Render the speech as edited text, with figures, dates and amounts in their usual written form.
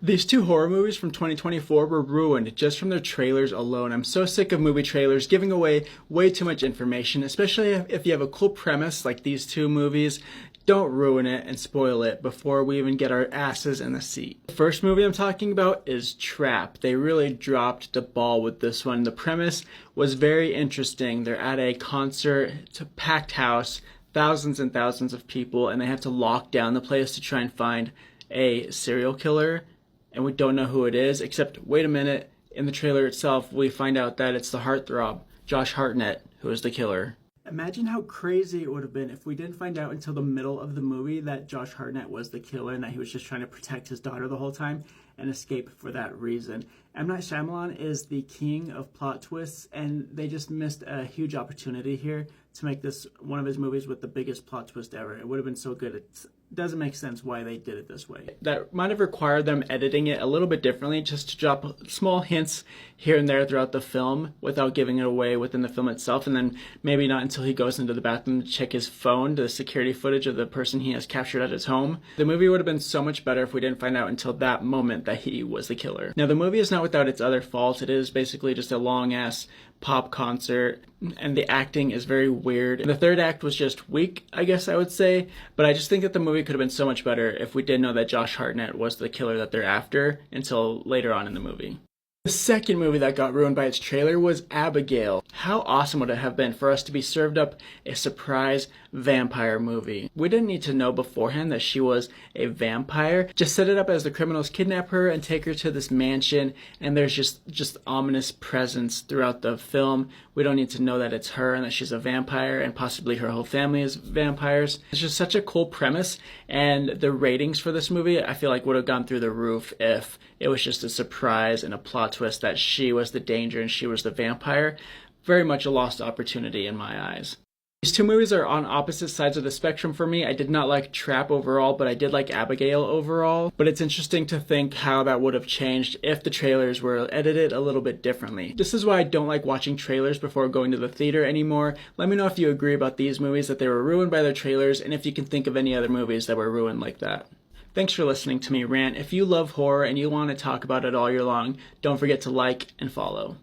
These two horror movies from 2024 were ruined just from their trailers alone. I'm so sick of movie trailers giving away way too much information, especially if you have a cool premise like these two movies. Don't ruin it and spoil it before we even get our asses in the seat. The first movie I'm talking about is Trap. They really dropped the ball with this one. The premise was very interesting. They're at a concert, it's a packed house, thousands and thousands of people, and they have to lock down the place to try and find a serial killer. And we don't know who it is, except, wait a minute, in the trailer itself, we find out that it's the heartthrob, Josh Hartnett, who is the killer. Imagine how crazy it would have been if we didn't find out until the middle of the movie that Josh Hartnett was the killer and that he was just trying to protect his daughter the whole time and escape for that reason. M. Night Shyamalan is the king of plot twists, and they just missed a huge opportunity here to make this one of his movies with the biggest plot twist ever. It would have been so good. It doesn't make sense why they did it this way. That might have required them editing it a little bit differently, just to drop small hints here and there throughout the film without giving it away within the film itself, and then maybe not until he goes into the bathroom to check his phone, the security footage of the person he has captured at his home. The movie would have been so much better if we didn't find out until that moment that he was the killer. Now, the movie is not without its other faults. It is basically just a long-ass pop concert, and the acting is very weird. The third act was just weak, I guess I would say, but I just think that the movie could have been so much better if we did know that Josh Hartnett was the killer that they're after until later on in the movie. The second movie that got ruined by its trailer was Abigail. How awesome would it have been for us to be served up a surprise vampire movie? We didn't need to know beforehand that she was a vampire. Just set it up as the criminals kidnap her and take her to this mansion, and there's just ominous presence throughout the film. We don't need to know that it's her and that she's a vampire and possibly her whole family is vampires. It's just such a cool premise, and the ratings for this movie I feel like would have gone through the roof if it was just a surprise and a plot twist that she was the danger and she was the vampire. Very much a lost opportunity in my eyes. These two movies are on opposite sides of the spectrum for me. I did not like Trap overall, but I did like Abigail overall. But it's interesting to think how that would have changed if the trailers were edited a little bit differently. This is why I don't like watching trailers before going to the theater anymore. Let me know if you agree about these movies, that they were ruined by their trailers, and if you can think of any other movies that were ruined like that. Thanks for listening to me rant. If you love horror and you want to talk about it all year long, don't forget to like and follow.